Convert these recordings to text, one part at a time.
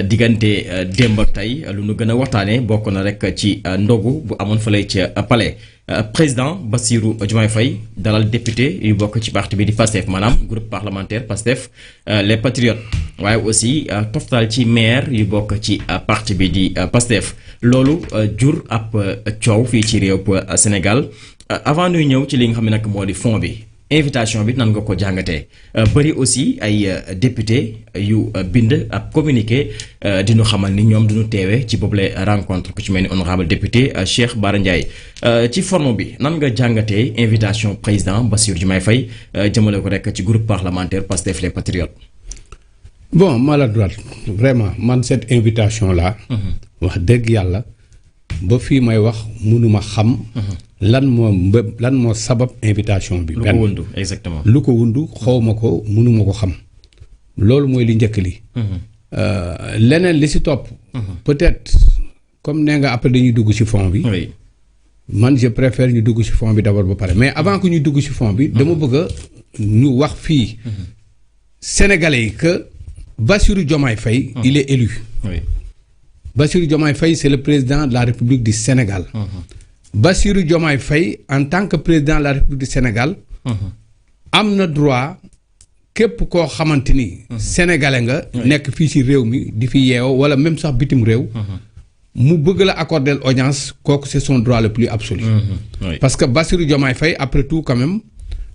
diggante démb ak tey lu nu gën a waxtaanee bokk na rek ci ndogu bu amoon fële ca palais président Bassirou Diomaye Faye dalal député yu bokk ci parti bi di PASTEF maanaam groupe parlementaire PASTEF les patriotes waaye aussi toftal ci maire yu bokk ci parti bi di PASTEF loolu jur ab coow fii ci réew Sénégal avant ñuy ñëw ci li nga xam ne nag moo di fond bi. invitation bi nan nga ko jàngatee bëri aussi ay député yu bind ab communiqué di ñu xamal ni ñoom duñu teewee ci boobule rencontre ku ci mel ni honorable député Cheikh Bara Ndiaye ci forme bi nan nga jàngatee invitation président Bassirou Diomaye Faye jëmale ko rek ci groupe parlementaire Pastef les Patriotes. Bon maladroit vraiment man cette invitation là. wax dëgg yàlla ba fii may wax mënuma xam. lan moo sabab invitation bi. lu ko wundu exactement. lu ko wundu xawma ko mënuma ko xam loolu mooy li njëkk li. leneen li si topp. peut-être comme nee nga après dañuy dugg ci fond bi. oui man je préfère ñu dugg ci fond bi d'abord ba pare mais avant que ñu dugg ci fond bi. dama bëgg a ñu wax fii. Sénégalais yi que Bassirou Diomaye Faye. il est élu. oui Bassirou Diomaye Faye c'est le président de la République du Sénégal. Bassirou Diomaye Faye en tant que président de la République du Sénégal. am na droit képp koo xamante ni. sénégalais nga. nekk fii ci réew mi di fi yeewoo wala même sax bitim réew. mu bëgg la accorder audience kooku c'est son droit le plus absolu. parce que Bassirou Diomaye Faye après tout quand même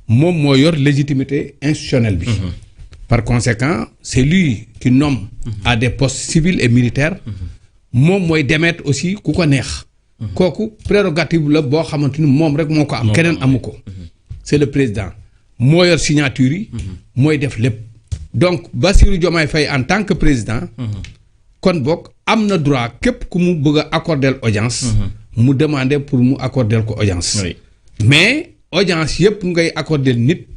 moom moo yor légitimité institutionnelle bi. par conséquent c'est lui qui nomme à des postes civils et militaires. moom mooy démettre aussi ku ko neex. kooku prérogative la boo xamante ni moom rek moo ko am keneen amu ko. c'est le président moo yor signature yi. mooy def lépp. donc Bassirou Diomaye Faye en tant que président. kon boog am na droit képp ku mu bëgg a accorder audience. mu demander pour mu accorder ko audience. mais audience yëpp ngay accorder nit.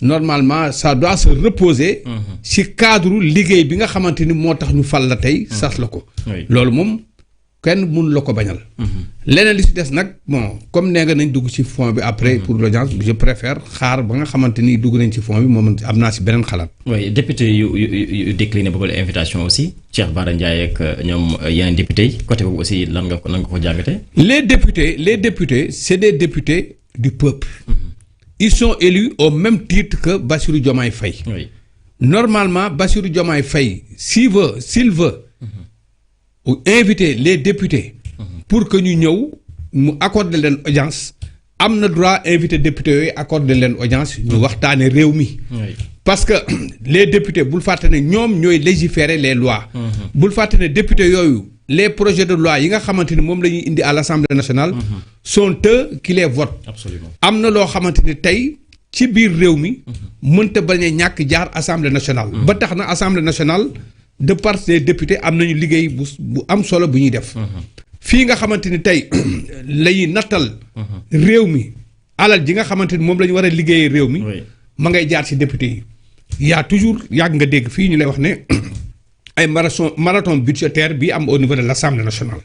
normalement ça doit se reposer. ci cadre liggéey bi nga xamante ni moo tax ñu fal la tey sas la ko. loolu moom. kenn mënu la ko bañal. leneen li ci des nag bon comme nee nga nañ dugg ci fond bi après pour l'audience je préfère xaar ba nga xamante ni dugg nañ ci fond bi moom am naa ci beneen xalaat. oui député yu décliné boobu la invitation aussi Cheikh Bara Ndiaye ak ñoom yeneen député yi côté boobu aussi lan nga ko jàngatee. les députés c'est des députés du peuple. ils sont élus au même titre que Bassirou Diomaye Faye. oui normalement Bassirou Diomaye Faye s'il veut. ou inviter les députés pour que ñu ñëw mu accorder leen audience am na droit inviter députés yooyu accorder leen audience ñu waxtaane réew mi. parce que les députés bul fàtte ne ñoom ñooy légiférer les lois. bul fàtte ne députés yooyu les projets de loi yi nga xamante ni moom la ñuy indi à l'Assemblée nationale. sont eux qui les votent. absolument am na loo xamante ni tey ci biir réew mi. mënta bañ a ñàkk jaar Assemblée nationale. ba tax na Assemblée nationale. de part des députés am nañu liggéey bu am solo bu ñuy def. fii nga xamante ni tey lañuy nattal. réew mi alal ji nga xamante ni moom la ñu war a liggéeyee réew mi. ma ngay jaar ci député yi. y a toujours yàgg nga dégg fii ñu lay wax ne ay marathon budgétaire bi am au niveau de l'Assemblée nationale.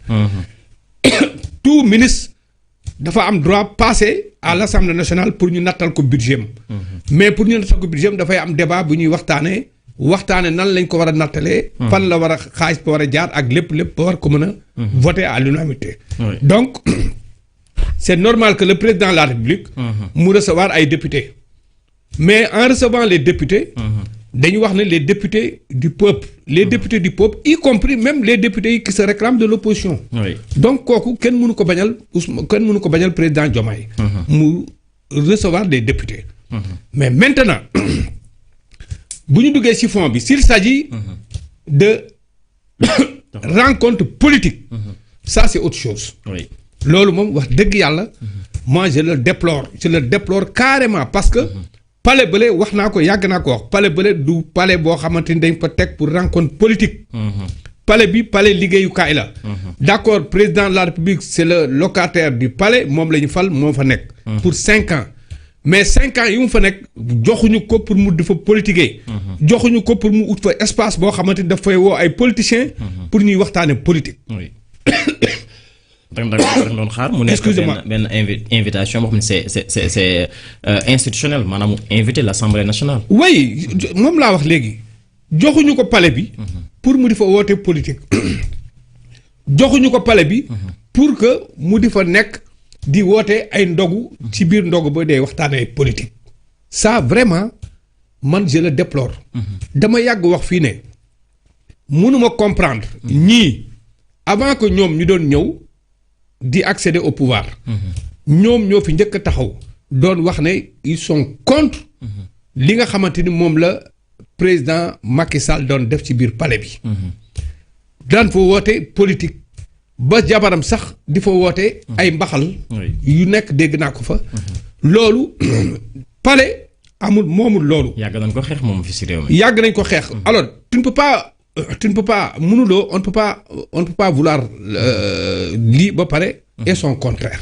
tout ministre dafa am droit passer à l'Assemblée nationale pour ñu nattal ko budget am. mais pour ñu nattal ko budget am dafay am débat bu ñuy waxtaane nan lañ ko war a nattalee. fan la war a xaalis ba war a jaar ak lépp ba war ko mën a. voter à l'unanimité. donc c'est normal que le président de la République. mu recevoir ay députés. mais en recevant les députés. dañu wax ne les députés du peuple. les députés du peuple y compris même les députés qui se réclament de l'opposition. donc kooku kenn mënu ko bañal président Diomaye. mu recevoir des députés. mais maintenant. bu ñu duggee ci fond bi s'il s'agit de rencontre politique. ça c'est autre chose. loolu moom wax dëgg yàlla. moi je le déplore carrément parce que. palais bële wax naa ko yàgg naa ko wax palais bële du palais boo xamante ni dañ ko teg pour rencontre politique. palais bi palais liggéeyukaay la. d'accord président de la République c'est le locataire du palais moom la ñu fal moo fa nekk. pour 5 ans. mais 5 ans yi mu fa nekk joxuñu ko pour mu dafa politiquer. joxuñu ko pour mu ut fa espace boo xamante ni dafay woo ay politiciens. pour ñuy waxtaane politique. da nga doon xaar mu nekk benn invitation boo xam ne c'est institutionnel maanaam mu inviter l'Assemblée nationale. oui moom laa wax léegi joxuñu ko palais bi pour mu di fa woote politique joxuñu ko palais bi pour que mu di fa nekk di woote ay ndogu ci biir ndogu ba dee waxtaanee politique ça vraiment man je le déplore dama yàgg wax fii ne mënuma comprendre ñii avant que ñoom ñu doon ñëw di accéder au pouvoir ñoom ñoo fi njëkk a taxaw doon wax ne ils sont contre li nga xamante ni moom la président Macky Sall doon def ci biir palais bi daan fa woote politique ba jabaram sax di fa woote ay mbaxal yu nekk dégg naa ko fa loolu palais amul moomul loolu yàgg nañ ko xeex moom fi si réew mi yàgg nañ ko xeex alors tu ne peux pas mënuloo on ne peut pas vouloir lii ba pare et son contraire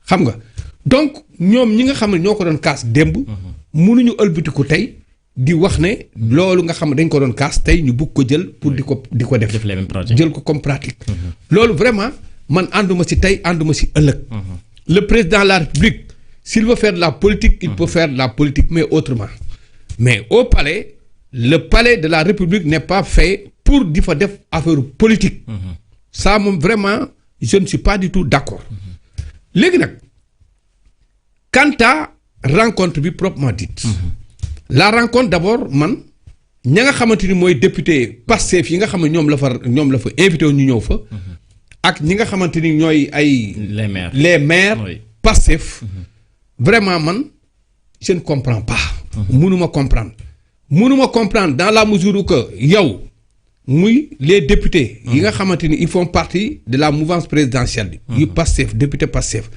xam nga donc ñoom ñi nga xam ne ñoo ko doon kaas démb mënuñu ëlbatiku tey di wax ne loolu nga xam ne dañ ko doon kaas tey ñu bugg ko jël pour di ko def jël ko comme pratique loolu vraiment man ànduma si tey ànduma si ëllëg le président de la République s'il veut faire de la politique il peut faire de la politique mais autrement mais au palais le palais de la République n'est pas fait pour di fa def affaire politique ça moom vraiment je ne suis pas du tout d'accord léegi nag quant à rencontre bi proprement dite la rencontre d'abord man ña nga xamante ni mooy député Pastef yi nga xam ne ñoom la fa invité wu ñu ñëw fa ak ñi nga xamante ni ñooy ay les maires Pastef vraiment man je ne comprends pas mënuma comprendre dans la mesure où que yow muy les députés yi nga xamante ni ils font partie de la mouvance présidentielle bi yu Pastef député Pastef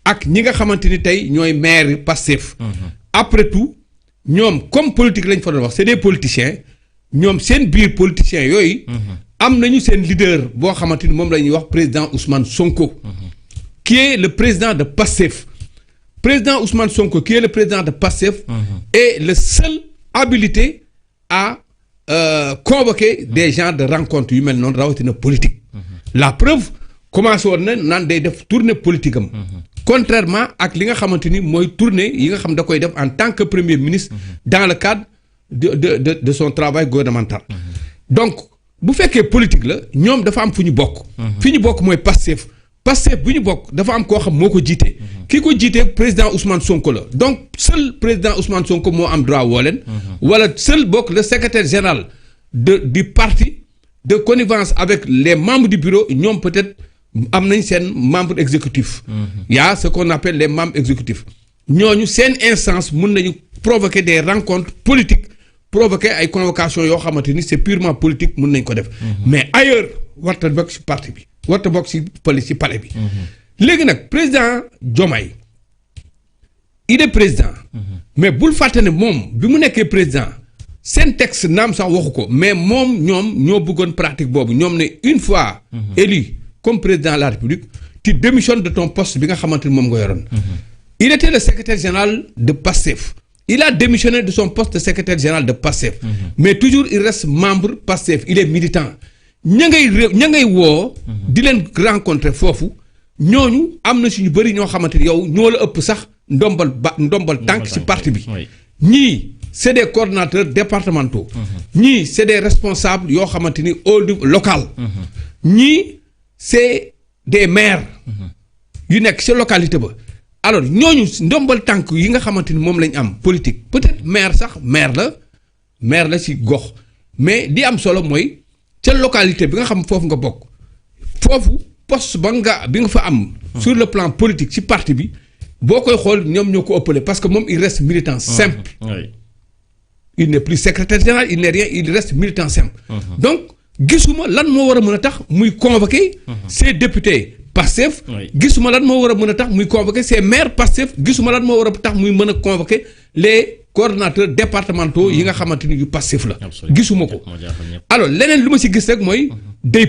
ak ñi nga xamante ni tey ñooy maire yi Pastef après tout ñoom comme politique lañ fa doon wax c'est des politiciens ñoom seen biir politiciens yooyu am nañu seen leader boo xamante ni moom la ñuy wax président Ousmane Sonko qui est le président de Pastef président Ousmane Sonko qui est le président de Pastef est le seul habilité à convoquer des gens de rencontre yu mel noonu rawatina politique la preuve commencé woon na naan day def tournée politique am contrairement ak li nga xamante ni mooy tournée yi nga xam da koy def en tant que premier ministre dans le cadre de son travail gouvernemental donc bu fekkee politique la ñoom dafa am fu ñu bokk fi ñu bokk mooy Pastef bu ñu bokk dafa am koo xam moo ko jiite ki ko jiite président Ousmane Sonko la donc seul président Ousmane Sonko moo am droit woo leen wala seul bokk le secrétaire général du parti de connivence avec les membres du bureau ñoom peut-être am nañ seen membre exécutif y a ce qu'on appelle les membres exécutifs ñooñu seen instance mun nañu provoquer des rencontres politiques provoquer ay convocations yoo xamante ni c'est purement politique mun nañ ko def mais ailleurs warta bokk ci parti bi warta bokk ci palais bi léegi nag président Diomaye il est président mais bul fàtte ne moom bi mu nekkee président seen texte naam sax waxu ko mais ñoom ñoo bëggoon pratique boobu ñoom ne une fois élu comme président de la République tu démissionnes de ton poste bi nga xamante ni moom nga yoroon il était le secrétaire général de Pastef il a démissionné de son poste de secrétaire général de Pastef mais toujours il reste membre Pastef il est militant ña ngay woo di leen rencontrer foofu ñooñu am na si ñu bëri ñoo xamante ni yow ñoo la ëpp sax ndombal tànk ci parti bi ñii c'est des coordonnateurs départementaux ñii c'est des responsables yoo xamante ni au niveau local ñii c'est des maires yu nekk ci localité ba alors ñooñu ndombal tànk yi nga xamante ni moom lañ am politique peut-être maire la ci gox mais di am solo mooy ca localité bi nga xam foofu nga bokk foofu poste bi nga fa am sur le plan politique ci parti bi boo koy xool ñoom ñoo ko ëppale parce que moom il reste militant simple il n'est plus secrétaire général il n'est rien il reste militant simple donc gisuma lan moo war a mën a tax muy convoquer ces députés Pastef gisuma lan moo war a mën a tax muy convoquer ces maires Pastef gisuma lan moo war a tax muy mën a convoquer les coordonnateurs départementaux yi nga xamante ni yu Pastef la gisuma ko alors leneen lu ma ci gis rek mooy day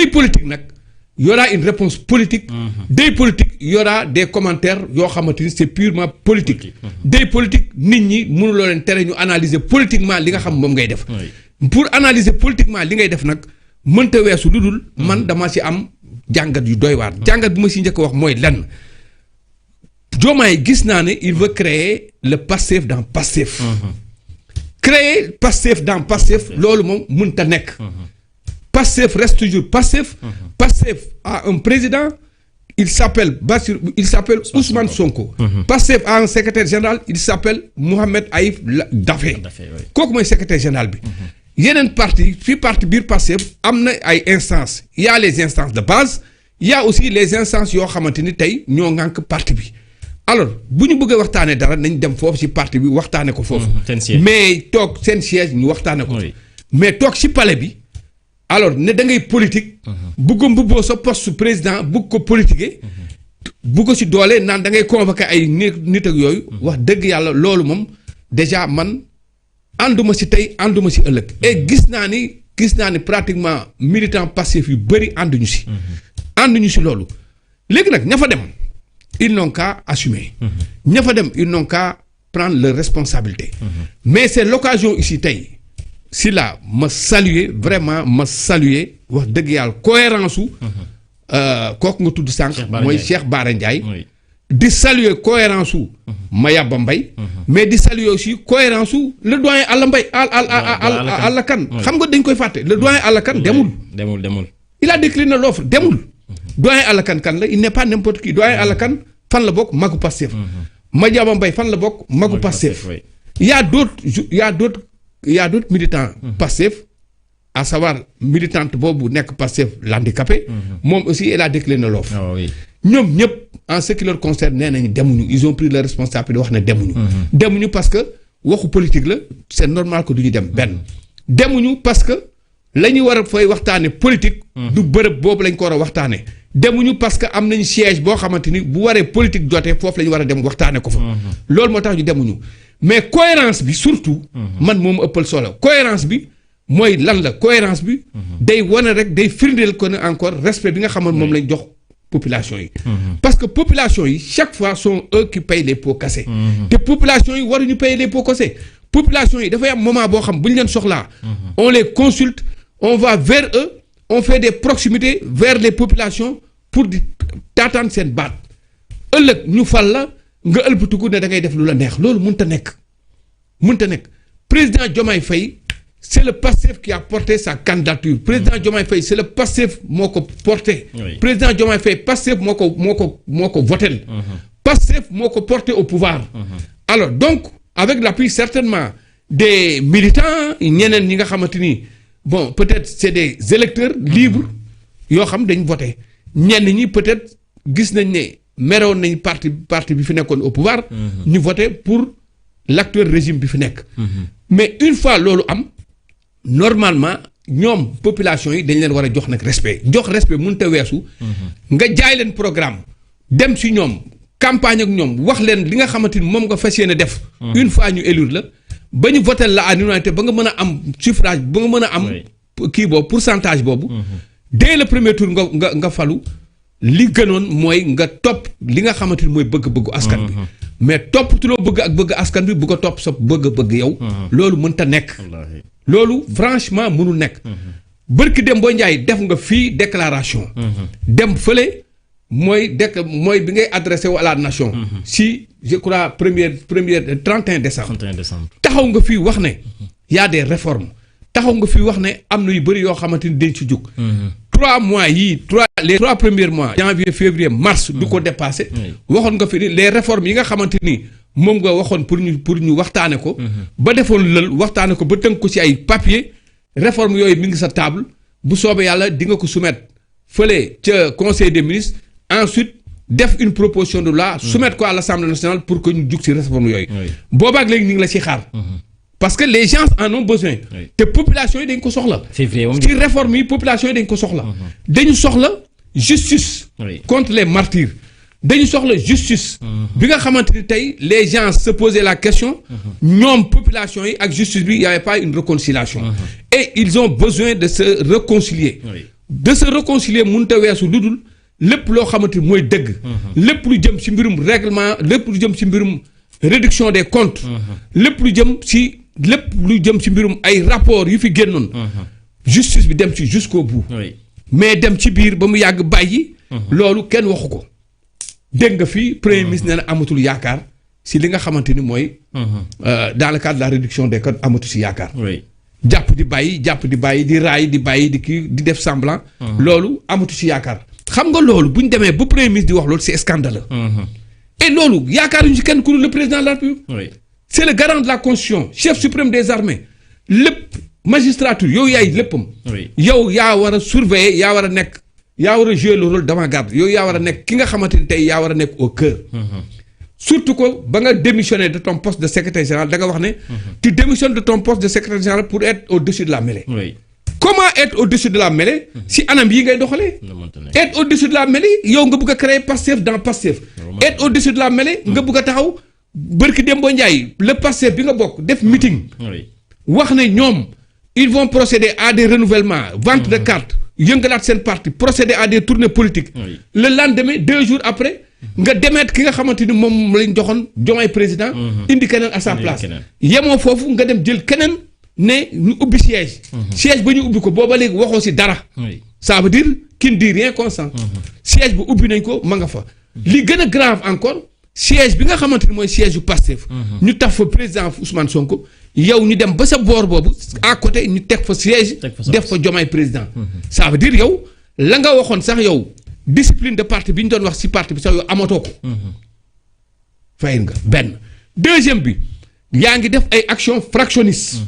politique nag y aura une réponse politique day politique y aura des commentaires yoo xamante ni c'est purement politique day politique nit ñi mënuloo leen tere ñu analyser politiquement li nga xam moom ngay def pour analyser politiquement li ngay def nag mënta weesu lu dul man dama ci am jàngat yu doy waar jàngat bi ma ci njëkk wax mooy lenn Diomaye gis naa ne il veut créer le Pastef dans Pastef créer Pastef dans Pastef loolu moom mënta nekk. Pastef reste toujours Pastef. Pastef a un président. Il s'appelle Ousmane Sonko. Pastef a un secrétaire général, il s'appelle Mohamed Aïf Daffé. Kooku mooy secrétaire général bi. Yeneen parti fii parti biir Pastef am na ay instances. Il y a les instances de base, il y a aussi les instances yoo xamante ni tey ñoo ŋànk parti bi. Alors bu ñu bëggee waxtaanee dara nañ dem foofu ci parti bi waxtaanee ko foofu. Mais toog seen siège ñu waxtaanee ko. Mais toog ci palais bi. Alors ne da ngay politique. bëgg mbubboo sa poste président bëgg ko politiquer. bëgg ko ci doole naan da ngay convoquer ay nit ak yooyu. wax dëgg yàlla loolu moom déjà man ànduma ci tey ànduma ci ëllëg. et gis naa ni pratiquement militant Pastef yu bëri ànduñu ci. ànduñu ci loolu. léegi nag ña fa dem ils n'ont qu'à assumer. ña fa dem ils n'ont qu'à prendre leurs responsabilités. Mais c'est l'occasion ici tey. Si là ma saluer vraiment ma saluer wax dëgg yàlla cohérence su kooku nga tudd sànq mooy Cheikh Bara Ndiaye di saluer cohérence su Mayaba Mbaye mais di saluer aussi cohérence su le doyen Alla Mbaye Alla Kane xam nga dañ koy fàtte le doyen Alla Kane demul il a décliné l'offre demul doyen Alla Kane kan la il n'est pas n'importe qui doyen Alla Kane fan la bokk magu Pastef Mayaba Mbaye fan la bokk magu Pastef il y a d'autres militants Pastef à savoir militante boobu nekk Pastef l'handicapé moom aussi elle a décliné l'offre ñoom ñëpp en ce qui leur concerne nee nañu demuñu ils ont pris leur responsabilité wax ne demuñu parce que waxu politique la c'est normal que du ñu dem benn demuñu parce que la ñu war a fay waxtaane politique du bërëb boobu lañ ko war a waxtaane demuñu parce que am nañu siège boo xamante ni bu waree politique jotee foofu la ñu war a dem waxtaane ko fa loolu moo tax ñu demuñu mais cohérence bi surtout man moom ëppal solo cohérence bi mooy lan la cohérence bi day wane rek day firndeel ko ne encore respect bi nga xaman moom lañ jox population yi parce que population yi chaque fois sont eux qui payent les pots cassés te population yi waruñu payer les pots cassés population yi dafay am moment boo xam bu ñu leen soxlaa on les consulte on va vers eux on fait des proximités vers les populations pour di taataan seen baat ëllëg ñu fal la nga ëlbatiku ne da ngay def lu la neex loolu mënta nekk président Diomaye Faye c'est le Pastef qui a porté sa candidature président Diomaye Faye c'est le Pastef moo ko porté président Diomaye Faye Pastef moo ko votel Pastef moo ko porté au pouvoir alors donc avec l'appui certainement des militants ñeneen ñi nga xamante ni bon peut-être c'est des électeurs libres yoo xam dañ voté ñenn ñi peut-être gis nañ ne meroon nañ parti bi fi nekkoon au pouvoir ñu voté pour l'actuel régime bi fi nekk mais une fois loolu am normalement ñoom population yi dañ leen war a jox nag respect mënut a weesu nga jaay leen programme dem ci ñoom campagne ak ñoom wax leen li nga xamante ni moom nga fas yéene def une fois ñu élire la ba ñu voté la à l'unanimité ba nga mën a am suffrage ba nga mën a am kii boobu pourcentage boobu dès le premier tour nga falu li gënoon mooy nga topp li nga xamante ni mooy bëgg-bëggu askan bi mais toppatuloo bëgg ak bëgg askan bi bu ko topp sa bëgg-bëgg yow loolu mënta nekk loolu franchement mënul nekk bërki dem boo njaay def nga fii déclaration dem fële mooy bi ngay adressé wu à la nation si je crois première 31 décembre taxaw nga fii wax ne y a des réformes taxaw nga fii wax ne am na yu bëri yoo xamante ni dañ ci jug 3 mois yii les 3 premiers mois janvier février mars du ko dépassé waxoon nga fi ni les réformes yi nga xamante ni moom nga waxoon pour ñu waxtaane ko ba defoon lël waxtaane ko ba tënk ko ci ay papier réforme yooyu mi ngi sa table bu soobee yàlla di nga ko soumettre fële ca conseil des ministres ensuite def une proposition de loi soumettre ko à l'Assemblée nationale pour que ñu jug ci réforme yooyu boobaak léegi ñu ngi la ci xaar parce que les gens en ont besoin te population yi dañ ko soxla ci réforme yi population yi dañ ko soxla dañu soxla justice contre les martyrs dañu soxla justice bi nga xamante ni tey les gens se posaient la question ñoom population yi ak justice bi y avait pas une réconciliation et ils ont besoin de se réconcilier mënut a weesu lu dul lépp loo xamante ni mooy dëgg lépp lu jëm ci mbirum règlement lépp lu jëm ci mbirum réduction des comptes lépp lu jëm ci mbirum ay rapports yu fi génnoon justice bi dem ci jusqu'au bout mais dem ci biir ba mu yàgg bàyyi loolu kenn waxu ko dégg nga fii premier ministre nee na amatul yaakaar si li nga xamante ni mooy. dans le cadre de la réduction des codes amatu si yaakaar. oui jàpp di bàyyi di raay di bàyyi di kii di def semblant. loolu amatu si yaakaar. xam nga loolu bu ñu demee ba premier ministre di wax loolu c'est scandaleux. et loolu yaakaaruñu si kenn ku dul le président de la République. oui c'est le garant de la constitution chef suprême des armées lépp magistrature yow yaay léppam. oui yow yaa war a surveiller yaa war a nekk yaa war a jouer le rôle d'avant-garde yow yaa war a nekk ki nga xamante ni tey yaa war a nekk au cœur. surtout que ba nga démissionner de ton poste de secrétaire général da nga wax ne. tu démissionnes de ton poste de secrétaire général pour être au-dessus de la mêlée. oui comment être au-dessus de la mêlée. si anam yi ngay doxalee. être au-dessus de la mêlée yow nga bëgg a créer Pastef dans Pastef. être au-dessus de la mêlée nga bëgg a taxaw bërki Dembo Ndiaye le Pastef bi nga bokk def meeting. oui wax ne ñoom ils vont procéder à des renouvellements vente de cartes yëngalaat seen parti procéder à des tournées politiques. oui le lendemain 2 jours après. nga demeet ki nga xamante ni moom lañ joxoon Diomaye président. indi keneen à sa place. yemoo foofu nga dem jël keneen ne ñu ubbi siège. siège ba ñu ubbi ko booba léegi waxoo si dara. oui ça veut dire qui ne dit rien consent. siège bu ubbi nañ ko ma nga fa. li gën a grave encore siège bi nga xamante ni mooy siège yu Pastef. ñu taf fa président Ousmane Sonko yow ñu dem ba sa boor boobu à côté ñu teg fa siège. def fa Diomaye président. ça veut dire yow la nga waxoon sax yow. discipline de parti bi ñu doon wax ci parti bi sax yow amatoo ko. fay nga benn. deuxième bi yaa ngi def ay actions fractionnistes.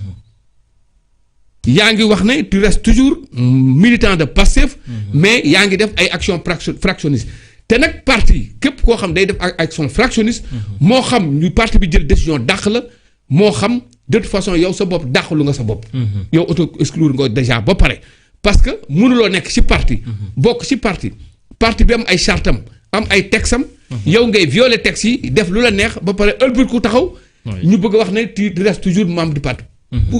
yaa ngi wax ne tu restes toujours militant de Pastef. mais yaa ngi def ay actions fractionnistes. te nag parti képp koo xam day def ay action fractionniste. moo xam ñu parti bi jël décision dàq la moo xam de toute façon yow sa bopp dàqalu nga sa bopp. yow auto exclure nga déjà ba pare. parce que mënuloo nekk ci parti. bokk ci parti bi am ay chartam am ay texam yow ngay violer texte yi def lu la neex ba pare ëlbir ku taxaw. ñu bëgg a wax ne tu restes toujours membre du parti.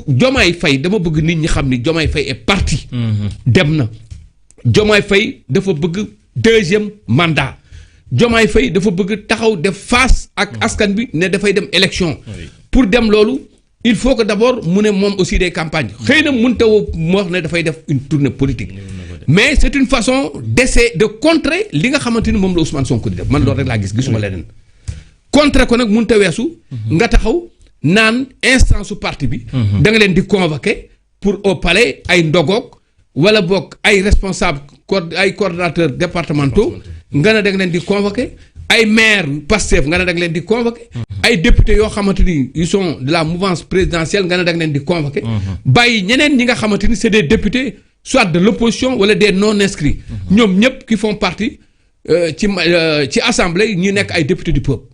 Diomaye Faye dama bëgg nit ñi xam ni Diomaye Faye est parti. dem na Diomaye Faye dafa bëgg deuxième mandat. Diomaye Faye dafa bëgg taxaw def face ak askan bi ne dafay dem élection. pour dem loolu il faut que d'abord mu ne moom aussi des campagnes xëy na mënut a mu wax ne dafay def une tournée politique. mais c'est une façon d'essayer de contrer li nga xamante ni moom la Ousmane Sonko di def man loolu rek laa gisuma leneen. contrer ko nag mënut a weesu. nga taxaw naan instance su parti bi. da nga leen di convoquer pour au palais ay ndogoog wala boog ay responsables ay coordonnateurs départementaux nga ne da nga leen di convoquer ay maires Pastef nga ne da nga leen di convoquer. ay députés yoo xamante ni ils sont de la mouvance présidentielle nga ne da nga leen di convoquer. bàyyi ñeneen ñi nga xamante ni c'est des députés. soit de l'opposition wala des non-inscrits ñoom ñëpp qui font partie ci assemblée ñu nekk ay députés du peuple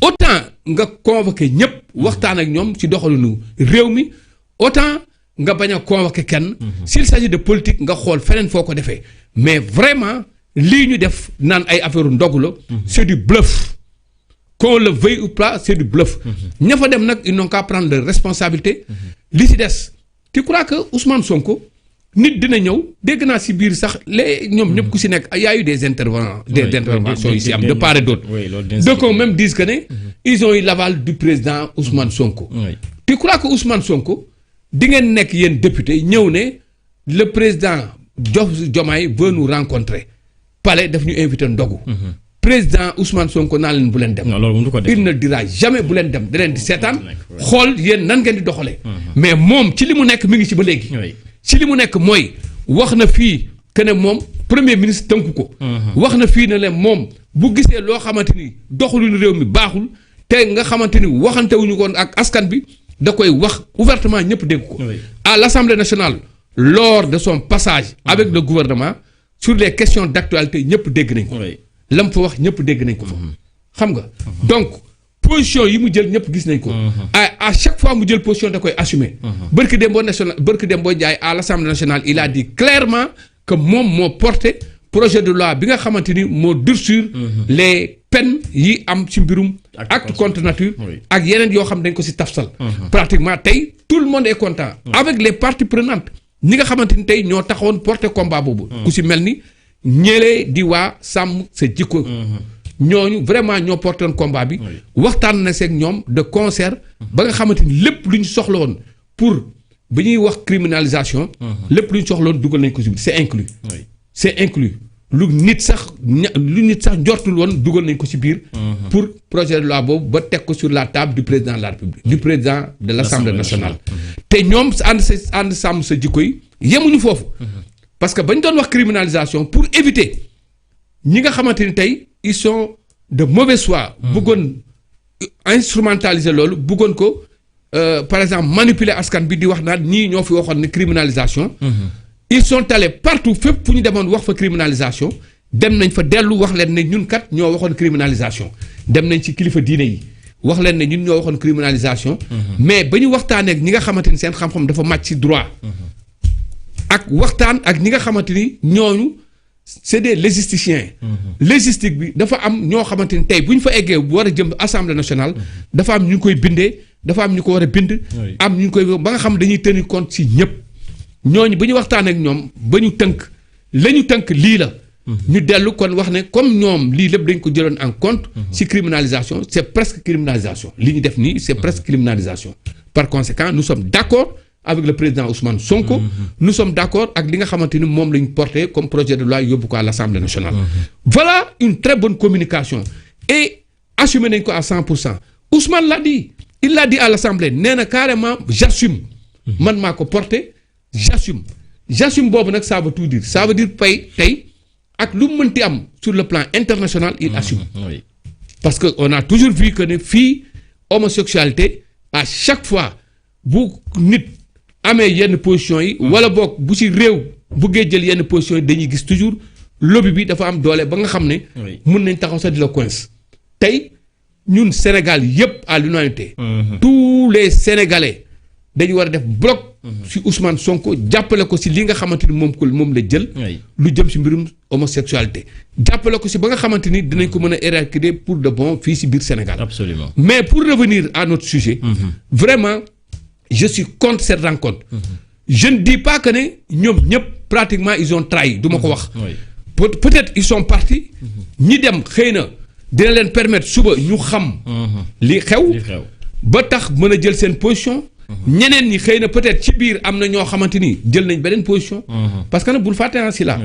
autant nga convoqué ñëpp waxtaan ak ñoom ci doxalinu réew mi autant nga bañ a convoqué kenn s'il s'agit de politique nga xool feneen foo ko defee mais vraiment lii ñu def naan ay affaire ndogu la c'est du bluff qu'on le veuille ou pas c'est du bluff ña fa dem nag ils n'ont qu'à prendre leur responsabilité li ci des tu crois que Ousmane Sonko nit dina ñëw dégg naa si biir sax ñoom ñëpp ku si nekk y a eu des intervenants des interventions yi si am de part et d'autre donc on même disent que ne ils ont eu l'aval du président Ousmane Sonko tu crois que Ousmane Sonko di ngeen nekk yéen député ñëw ne le président Diomaye veut nous rencontrer palais daf ñu invité ndogu président Ousmane Sonko naa leen bu leen dem il ne dira jamais bu leen dem da leen di seetaan xool yéen nan ngeen di doxalee mais moom ci li mu nekk mi ngi ci ba léegi ci li mu nekk mooy wax na fii que ne moom premier ministre tënku ko. wax na fii ne leen moom bu gisee loo xamante ni doxaluñu réew mi baaxul te nga xamante ni waxantewuñu ko ak askan bi da koy wax ouvertement ñëpp dégg ko. à l'Assemblée nationale lors de son passage avec le gouvernement sur les questions d'actualité ñëpp dégg nañ ko. la mu fa wax ñëpp dégg nañ ko fa. xam nga donc. position yi mu jël ñëpp gis nañ ko. à chaque fois mu jël position da koy assumer. Barki Dembo Ndiaye à l'Assemblée nationale il a dit clairement que moom moo porté projet de loi bi nga xamante ni moo durcir les peines yi am ci mbirum. acte contre nature. ak yeneen yoo xam dañ ko ci tafsal. pratiquement tey tout le monde est content. avec les parties prenantes ñi nga xamante ni tey ñoo taxawoon porté combat boobu. ku ci mel ni ñëlee di waa sàmm sa jikko. ñooñu vraiment ñoo porté woon combat bi. waxtaan na seeg ñoom de concert. ba nga xamante ni lépp lu ñu soxla woon pour bi ñuy wax criminalisation. lépp lu ñu soxla woon dugal nañ ko si c'est inclus. c'est inclus lu nit sax njortul woon dugal nañ ko ci biir. pour projet de loi boobu ba teg ko sur la table du président de la République du président de l'Assemblée nationale. te ñoom ànd sàmm sa jikko yi yemuñu foofu. parce que bañ doon wax criminalisation pour éviter ñi nga xamante ni tey ils sont de mauvaise foi. bëggoon instrumentaliser loolu bëggoon ko par exemple manipuler askan bi di wax naan ñii ñoo fi waxoon ne criminalisation. ils sont allés partout fépp fu ñu demoon wax fa criminalisation dem nañ fa dellu wax leen ne ñun kat ñoo waxoon criminalisation dem nañ ci kilifa diine yi wax leen ne ñun ñoo waxoon criminalisation. mais ba ñu waxtaanee ak ñi nga xamante ni seen xam-xam dafa màcc ci droit. ak waxtaan ak ñi nga xamante ni ñooñu c'est des légisticiens. légistique bi dafa am ñoo xamante ni tey bu ñu fa eggee bu war a jëm assemblée nationale. dafa am ñu koy bindee dafa am ñu ko war a bind. am ñu koy ba nga xam dañuy tenir compte ci ñëpp. ñooñu ba ñu waxtaan ak ñoom ba ñu tënk la ñu tënk lii la. ñu dellu kon wax ne comme ñoom lii lépp dañ ko jëloon en compte. ci criminalisation c'est presque criminalisation li ñu def nii c'est presque criminalisation. par conséquent nous sommes d'accord avec le président Ousmane Sonko. nous sommes d'accord ak li nga xamante ni moom la ñu porté comme projet de loi yóbbu ko à l'Assemblée nationale. voilà une très bonne communication et assumé nañ ko à 100%. Ousmane l'a dit il l'a dit à l'Assemblée nee na carrément j'assume. man maa ko porté. j'assume boobu nag ça veut tout dire ça veut dire tey ak lu mu mënti am sur le plan international il assume. Oui. parce que on a toujours vu que ne fii homosexualité à chaque fois bu nit amee yenn positions yi. wala boog bu ci réew buggee jël yenn positions yi dañuy gis toujours lobby bi dafa am doole ba nga xam ne. mun nañ taxaw sax di la coince. tey ñun Sénégal yépp à l'unanimité. tous les Sénégalais dañu war a def bloc. ci Ousmane Sonko jàppale ko ci li nga xamante ni moom la jël. lu jëm ci mbirum homosexualité. jàppale ko ci ba nga xamante ni dinañ ko mën a éradiquer pour de bon fii ci biir Sénégal. Absolument. mais pour revenir à notre sujet. vraiment je suis contre cette rencontre. je ne dis pas que ne ñoom ñëpp pratiquement ils ont trahi du ma ko wax. peut-être ils sont partis. ñi dem xëy na dina leen permettre suba ñu xam. li xew. ba tax mën a jël seen position. ñeneen ñi xëy na peut-être ci biir am na ñoo xamante ni jël nañ beneen position. parce que nag bul fàtte si la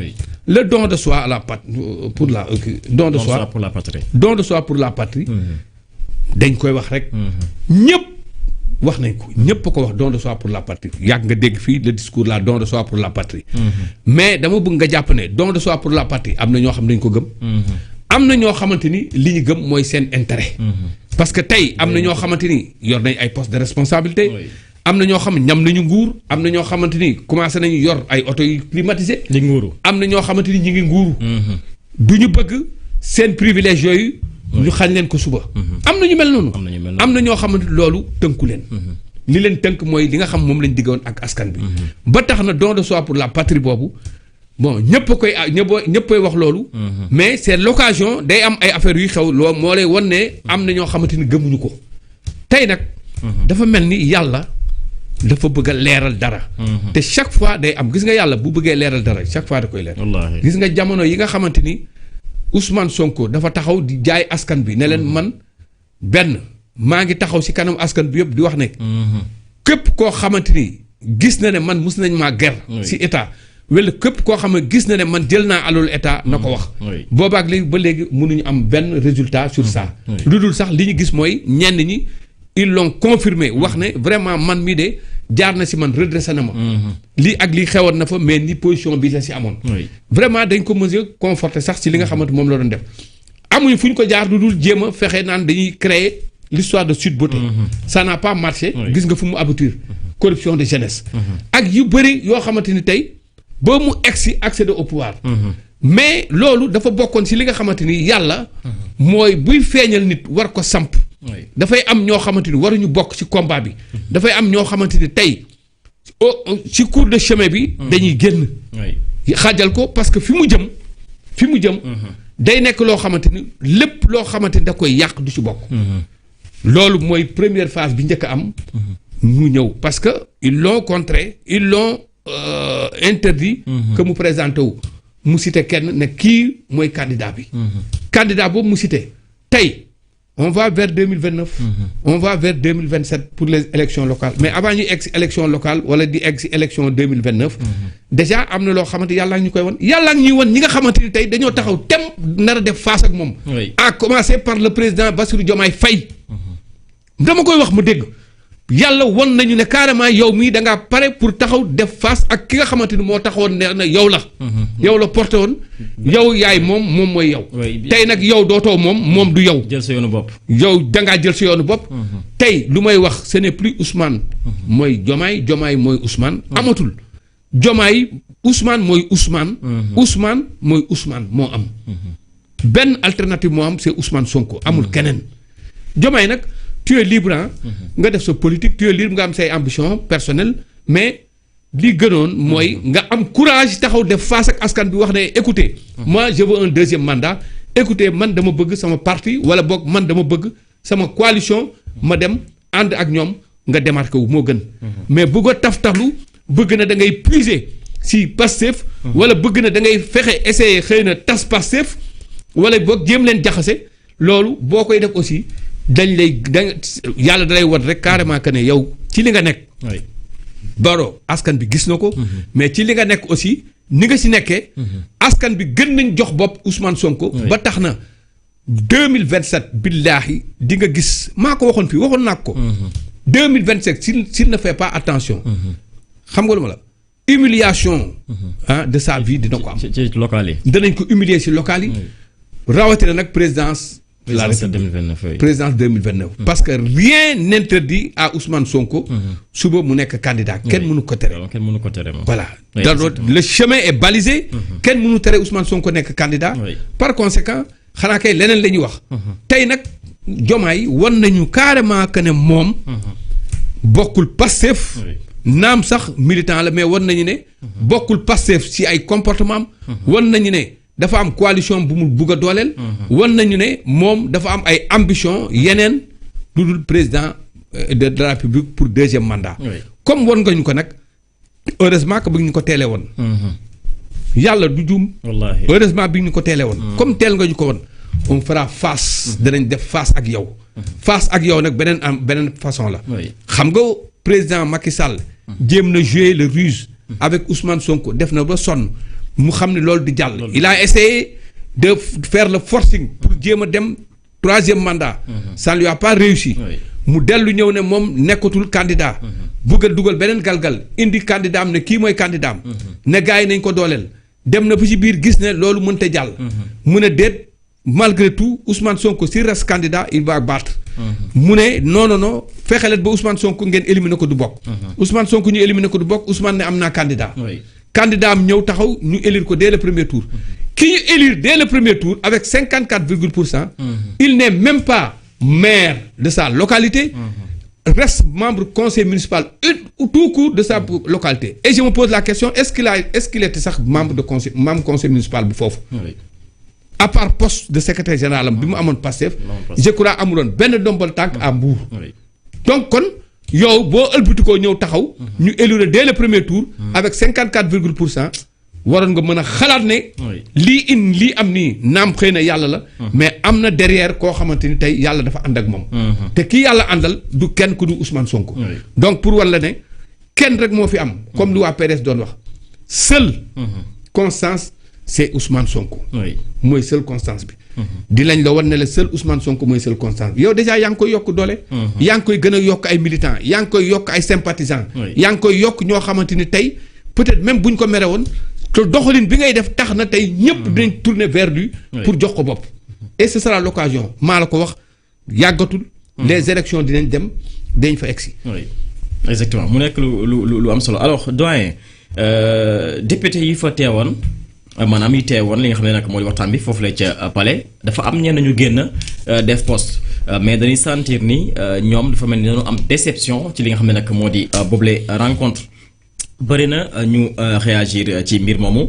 le don de soi à la pour la don de soi pour la patrie. don de soi pour la patrie. dañ koy wax rek. ñëpp wax nañ ko ñëpp ko wax don de soi pour la patrie yàgg nga dégg fii le discours là don de soi pour la patrie. mais dama bëgg nga jàpp ne don de soi pour la patrie am na ñoo xam dañ ko gëm. am na ñoo xamante ni li ñu gëm mooy seen intérêt. parce que tey am na ñoo xamante ni yor nañ ay postes de responsabilité. am na ñoo xam ñam nañu nguur am na ñoo xamante ni commencé nañu yor ay oto yu climatisé. di nguuru am na ñoo xamante ni ñi ngi nguuru. du ñu bëgg seen privilège yooyu. ñu xañ leen ko suba. am na ñu mel noonu. am na ñoo xamante loolu tënku leen. li leen tënk mooy li nga xam moom lañ diggoon ak askan bi. ba tax na don de soi pour la patrie boobu. bon ñëpp koy wax loolu. mais c'est l'occasion day am ay affaires yuy xew loo moo lay wan ne am na ñoo xamante ni gëmuñu ko. tey nag. dafa mel ni yàlla dafa bëgg a leeral dara. te chaque fois day am gis nga yàlla bu bëggee leeral dara chaque fois da koy leer. wallaahi gis nga jamono yi nga xamante ni Ousmane Sonko dafa taxaw di jaay askan bi ne leen man benn maa ngi taxaw ci kanam askan bi yëpp di wax ne. képp koo xamante ni gis na ne man mus nañ maa ger ci état. wala képp koo xam ne gis na ne man jël naa alalu état na ko wax. boobaak léegi ba léegi mënuñu am benn résultat sur ça. lu dul sax li ñu gis mooy ñenn ñi ils l'ont confirmé wax ne vraiment man mii de jaar na ci man redressé na ma. lii ak lii xewoon na fa mais ni position bi la ci amoon. vraiment dañ ko mën a conforter sax ci li nga xamante moom la doon def. amuñu fu ñu ko jaar lu dul jéem a fexe naan dañuy créer l'histoire de Sweet Beauté. ça n'a pas marché. gis nga fu mu aboutir. corruption de jeunesse. ak yu bëri yoo xamante ni tey. ba mu egsi accéder au pouvoir. mais loolu dafa bokkoon ci li nga xamante ni yàlla. mooy buy feeñal nit war ko samp. dafay am ñoo xamante ni waruñu bokk ci combat bi. dafay am ñoo xamante ni tey ci cours de chemin bi. dañuy génn. xaajal ko parce que fi mu jëm. day nekk loo xamante ni lépp loo xamante ni da koy yàq du ci bokk. loolu mooy première phase bi njëkk a am. mu ñëw parce que ils l'ont contré ils l'ont interdit. que mu présenté wu mu cité kenn ne kii mooy candidat bi. candidat boobu mu cité tey on va vers 2029. On va vers 2027 pour les élections locales mais avant ñuy egg si élection locale wala di egg si élection 2029. déjà am na loo xamante yàlla ñu koy won yàlla ñuy won ñi nga xamante ni tey dañoo taxaw tem nar a def face ak moom. à commencer par le président Bassirou Diomaye Faye. dama koy wax mu dégg. yàlla won nañu ne carrément yow mii da ngaa pare pour taxaw def face ak ki nga xamante ni moo taxawoon ne na yow la. yow la porté woon. yow yaay moom mooy yow. tey nag yow dootoo moom du yow. jël sa yoonu bopp. yow da ngaa jël sa yoonu bopp. tey lu may wax ce n'est plus Ousmane. mooy Diomaye mooy Ousmane. amatul Diomaye Ousmane mooy Ousmane. Ousmane mooy Ousmane moo am. benn alternative moo am c'est Ousmane Sonko amul keneen. Diomaye nag. tu es libre nga def sa politique tu es libre nga am say ambition personnelle mais li gënoon mooy nga am courage taxaw def face ak askan bi wax ne écoutez moi je veux un deuxième mandat écoutez man dama bëgg sama parti wala boog man dama bëgg sama coalition ma dem ànd ak ñoom nga démarqué wu moo gën mais bëgg a taf-taflu bëgg na da ngay puiser si Pastef wala bëgg na da ngay fexe essayer xëy na tas Pastef wala boog jéem leen jaxase loolu boo koy def aussi yàlla dalay won rek carrément que ne yow ci li nga nekk. Baro askan bi gis na ko. mais ci li nga nekk aussi ni nga si nekkee. askan bi gën nañ jox bopp Ousmane Sonko. ba tax na 2027 billaahi di nga gis maa ko waxoon fii waxoon naa ko. 2027 s'il ne fait pas attention. xam nga lu ma la humiliation de sa vie dina ko am. ci local yi. danañ ko humilier si local yi. rawatina nag présidence. présidence 2029. Parce que rien n'interdit à Ousmane Sonko. suba mu nekk candidat kenn mënu ko tere. voilà le chemin est balisé. kenn mënu tere Ousmane Sonko nekk candidat. par conséquent xanaa kay leneen la ñuy wax. tey nag Diomaye wan nañu carrément que ne moom. bokkul Pastef. naam sax militant la mais wan nañu ne. bokkul Pastef ci ay comportement am. wan nañu ne. dafa am coalition bu mu bugg a dooleel. wan nañu ne moom dafa am ay ambition yeneen lu dul président de la République pour deuxième mandat. comme wan nga ñu ko nag heureusement que bi ñu ko teelee woon. yàlla du juum. wallaahi heureusement bi ñu ko teelee woon. comme teel nga ñu ko woon on fera face. danañ def face ak yow. face ak yow nag beneen façon la. xam nga président Macky Sall. jéem na jouer le ruse. avec Ousmane Sonko def na ba sonn. mu xam ne loolu di jàll. il a essayé de faire le forcing pour jéem a dem troisième mandat. ça ne lui a pas réussi. mu dellu ñëw ne moom nekkatul candidat. bëgg a dugal beneen galgal indi candidat am ne kii mooy candidat am. ne gars yi nañ ko dooleel. dem na ba ci biir gis ne loolu mënta jàll. mu ne déet malgré tout Ousmane Sonko s'il reste candidat il va battre. mu ne non fexelet ba Ousmane Sonko ngeen éliminer ko du bokk. Ousmane Sonko ñu éliminer ko du bokk Ousmane ne am naa candidat. candidat am ñëw taxaw ñu élire ko dès le premier tour. ki ñu élire dès le premier tour avec 54,%. il n'est même pas maire de sa localité. reste membre conseil municipal tout court de sa localité. et je me pose la question est-ce qu'il était sax membre conseil municipal bu foofu. à part poste de secrétaire général am bi mu amoon Pastef. je crois amuloon benn ndombal tànk à Mbour. donc kon. yow boo ëlbatikoo ñëw taxaw. ñu élire dès le premier tour. avec 54,% waroon nga mën a xalaat ne. lii am nii naam xëy na yàlla la. mais am na derrière koo xamante ni tey yàlla dafa ànd ak moom. te kii yàlla àndal du kenn ku du Ousmane Sonko. donc pour war la ne kenn rek moo fi am. comme li waa PDS doon wax. seule constance c'est Ousmane Sonko. mooy seule constance bi. di lañ la wan ne la seul Ousmane Sonko mooy seul constance bi yow déjà yaa ngi koy yokk doole. yaa ngi koy gën a yokk ay militants yaa ngi koy yokk ay sympathisants. yaa ngi koy yokk ñoo xamante ni tey peut-être même buñ ko mere woon te doxalin bi ngay def tax na tey ñëpp dinañ tourner vers lui. pour jox ko bopp. et ce sera l'occasion maa la ko wax yàggatul. les élections dinañ dem dañ fa egsi. oui exactement mu nekk lu am solo alors doyen député yi fa teewoon. maanaam yi teewoon li nga xam ne nag mooy waxtaan bi foofu la ca palais dafa am ñenn ñu génn def poste mais dañuy sentir ni ñoom dafa mel ni dañoo am déception ci li nga xam ne nag moo di boobule rencontre bëri na ñu réagir ci mbir moomu.